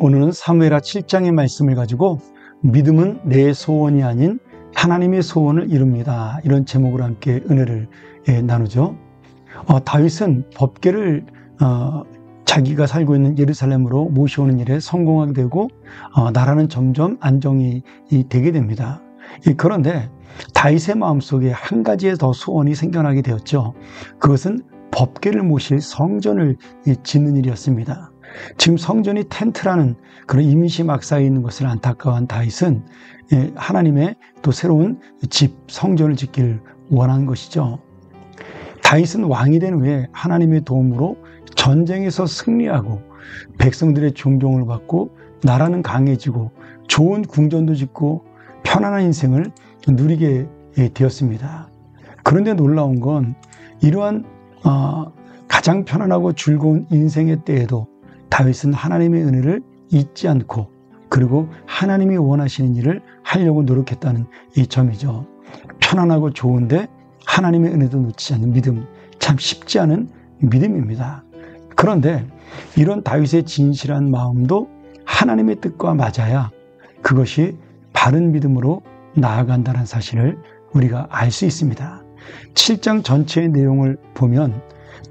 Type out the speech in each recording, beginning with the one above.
오늘은 사무엘하 7장의 말씀을 가지고 믿음은 내 소원이 아닌 하나님의 소원을 이룹니다. 이런 제목으로 함께 은혜를 나누죠. 다윗은 법궤를 자기가 살고 있는 예루살렘으로 모셔오는 일에 성공하게 되고 나라는 점점 안정이 되게 됩니다. 그런데 다윗의 마음속에 한 가지의 더 소원이 생겨나게 되었죠. 그것은 법궤를 모실 성전을 짓는 일이었습니다. 지금 성전이 텐트라는 그런 임시 막사에 있는 것을 안타까워한 다윗은 하나님의 또 새로운 집, 성전을 짓기를 원한 것이죠. 다윗은 왕이 된 후에 하나님의 도움으로 전쟁에서 승리하고 백성들의 존경을 받고 나라는 강해지고 좋은 궁전도 짓고 편안한 인생을 누리게 되었습니다. 그런데 놀라운 건 이러한 가장 편안하고 즐거운 인생의 때에도 다윗은 하나님의 은혜를 잊지 않고 그리고 하나님이 원하시는 일을 하려고 노력했다는 이 점이죠. 편안하고 좋은데 하나님의 은혜도 놓치지 않는 믿음, 참 쉽지 않은 믿음입니다. 그런데 이런 다윗의 진실한 마음도 하나님의 뜻과 맞아야 그것이 바른 믿음으로 나아간다는 사실을 우리가 알 수 있습니다. 7장 전체의 내용을 보면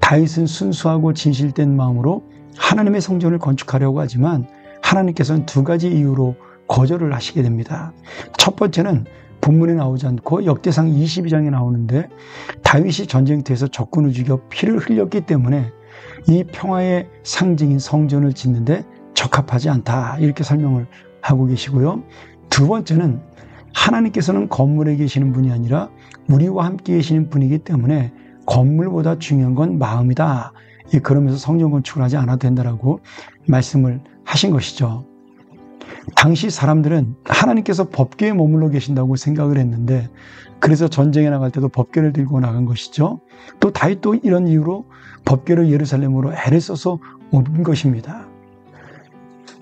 다윗은 순수하고 진실된 마음으로 하나님의 성전을 건축하려고 하지만 하나님께서는 두 가지 이유로 거절을 하시게 됩니다. 첫 번째는 본문에 나오지 않고 역대상 22장에 나오는데 다윗이 전쟁터에서 적군을 죽여 피를 흘렸기 때문에 이 평화의 상징인 성전을 짓는데 적합하지 않다, 이렇게 설명을 하고 계시고요. 두 번째는 하나님께서는 건물에 계시는 분이 아니라 우리와 함께 계시는 분이기 때문에 건물보다 중요한 건 마음이다, 그러면서 성전 건축을 하지 않아도 된다라고 말씀을 하신 것이죠. 당시 사람들은 하나님께서 법궤에 머물러 계신다고 생각을 했는데 그래서 전쟁에 나갈 때도 법궤를 들고 나간 것이죠. 또 다윗도 이런 이유로 법궤를 예루살렘으로 애를 써서 옮긴 것입니다.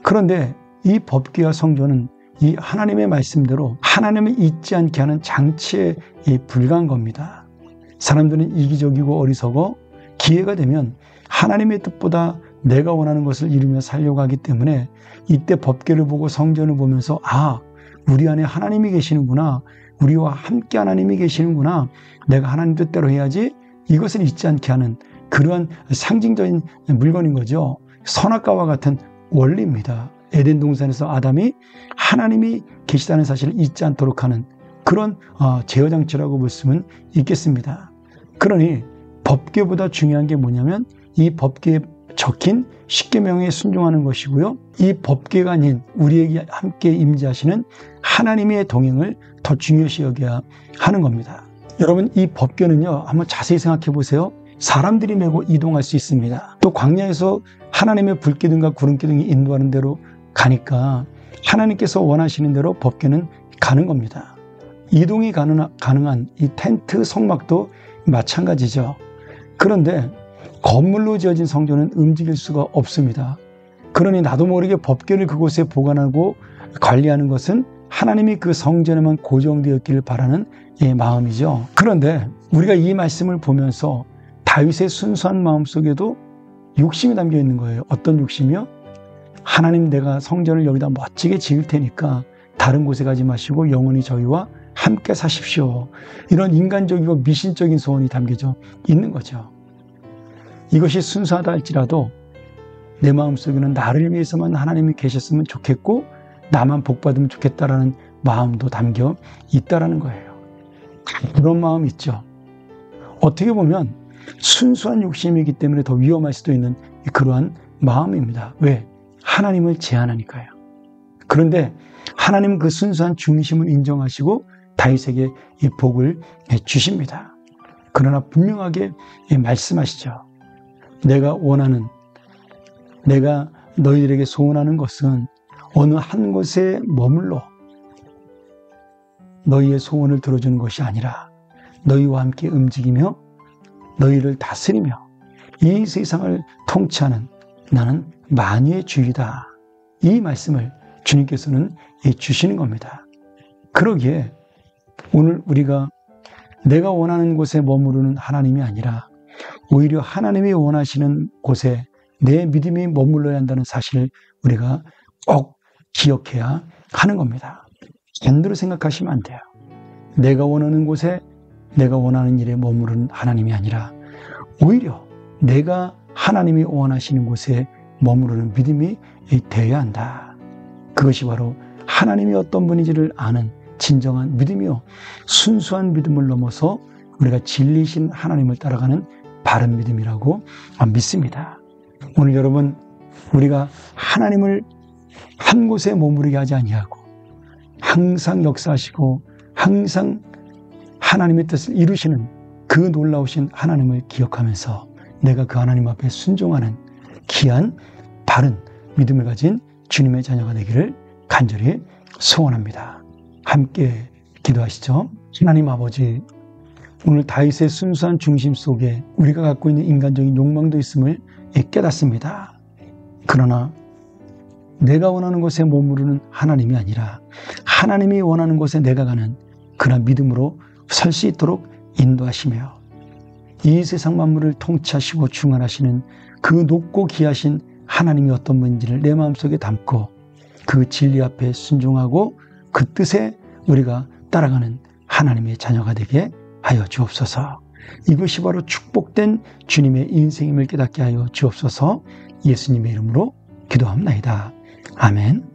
그런데 이 법궤와 성전은 이 하나님의 말씀대로 하나님을 잊지 않게 하는 장치에 불과한 겁니다. 사람들은 이기적이고 어리석어 기회가 되면 하나님의 뜻보다 내가 원하는 것을 이루며 살려고 하기 때문에 이때 법궤를 보고 성전을 보면서 우리 안에 하나님이 계시는구나, 우리와 함께 하나님이 계시는구나, 내가 하나님 뜻대로 해야지, 이것을 잊지 않게 하는 그러한 상징적인 물건인 거죠. 선악과와 같은 원리입니다. 에덴 동산에서 아담이 하나님이 계시다는 사실을 잊지 않도록 하는 그런 제어장치라고 볼 수는 있겠습니다. 그러니 법궤보다 중요한 게 뭐냐면 이 법궤에 적힌 십계명에 순종하는 것이고요. 이 법궤가 아닌 우리에게 함께 임재하시는 하나님의 동행을 더 중요시 여겨야 하는 겁니다. 여러분, 이 법궤는요, 한번 자세히 생각해 보세요. 사람들이 메고 이동할 수 있습니다. 또 광야에서 하나님의 불기둥과 구름기둥이 인도하는 대로 가니까 하나님께서 원하시는 대로 법궤는 가는 겁니다. 이동이 가능한 이 텐트 성막도 마찬가지죠. 그런데 건물로 지어진 성전은 움직일 수가 없습니다. 그러니 나도 모르게 법궤를 그곳에 보관하고 관리하는 것은 하나님이 그 성전에만 고정되었기를 바라는 마음이죠. 그런데 우리가 이 말씀을 보면서 다윗의 순수한 마음 속에도 욕심이 담겨 있는 거예요. 어떤 욕심이요? 하나님, 내가 성전을 여기다 멋지게 지을 테니까 다른 곳에 가지 마시고 영원히 저희와 함께 사십시오. 이런 인간적이고 미신적인 소원이 담겨져 있는 거죠. 이것이 순수하다 할지라도 내 마음속에는 나를 위해서만 하나님이 계셨으면 좋겠고 나만 복받으면 좋겠다라는 마음도 담겨 있다라는 거예요. 그런 마음이 있죠. 어떻게 보면 순수한 욕심이기 때문에 더 위험할 수도 있는 그러한 마음입니다. 왜? 하나님을 제한하니까요. 그런데 하나님은 그 순수한 중심을 인정하시고 다윗에게 이 복을 주십니다. 그러나 분명하게 말씀하시죠. 내가 원하는, 내가 너희들에게 소원하는 것은 어느 한 곳에 머물러 너희의 소원을 들어주는 것이 아니라 너희와 함께 움직이며 너희를 다스리며 이 세상을 통치하는 나는 만유의 주이다. 이 말씀을 주님께서는 주시는 겁니다. 그러기에 오늘 우리가 내가 원하는 곳에 머무르는 하나님이 아니라 오히려 하나님이 원하시는 곳에 내 믿음이 머물러야 한다는 사실을 우리가 꼭 기억해야 하는 겁니다. 반대로 생각하시면 안 돼요. 내가 원하는 곳에 내가 원하는 일에 머무르는 하나님이 아니라 오히려 내가 하나님이 원하시는 곳에 머무르는 믿음이 되어야 한다. 그것이 바로 하나님이 어떤 분인지를 아는 진정한 믿음이요, 순수한 믿음을 넘어서 우리가 진리신 하나님을 따라가는 바른 믿음이라고 믿습니다. 오늘 여러분, 우리가 하나님을 한 곳에 머무르게 하지 아니하고 항상 역사하시고 항상 하나님의 뜻을 이루시는 그 놀라우신 하나님을 기억하면서 내가 그 하나님 앞에 순종하는 귀한 바른 믿음을 가진 주님의 자녀가 되기를 간절히 소원합니다. 함께 기도하시죠. 하나님 아버지, 오늘 다윗의 순수한 중심 속에 우리가 갖고 있는 인간적인 욕망도 있음을 깨닫습니다. 그러나 내가 원하는 곳에 머무르는 하나님이 아니라 하나님이 원하는 곳에 내가 가는 그런 믿음으로 설 수 있도록 인도하시며 이 세상 만물을 통치하시고 중환하시는 그 높고 귀하신 하나님이 어떤 분인지를 내 마음속에 담고 그 진리 앞에 순종하고 그 뜻에 우리가 따라가는 하나님의 자녀가 되게 하여 주옵소서. 이것이 바로 축복된 주님의 인생임을 깨닫게 하여 주옵소서. 예수님의 이름으로 기도합니다. 아멘.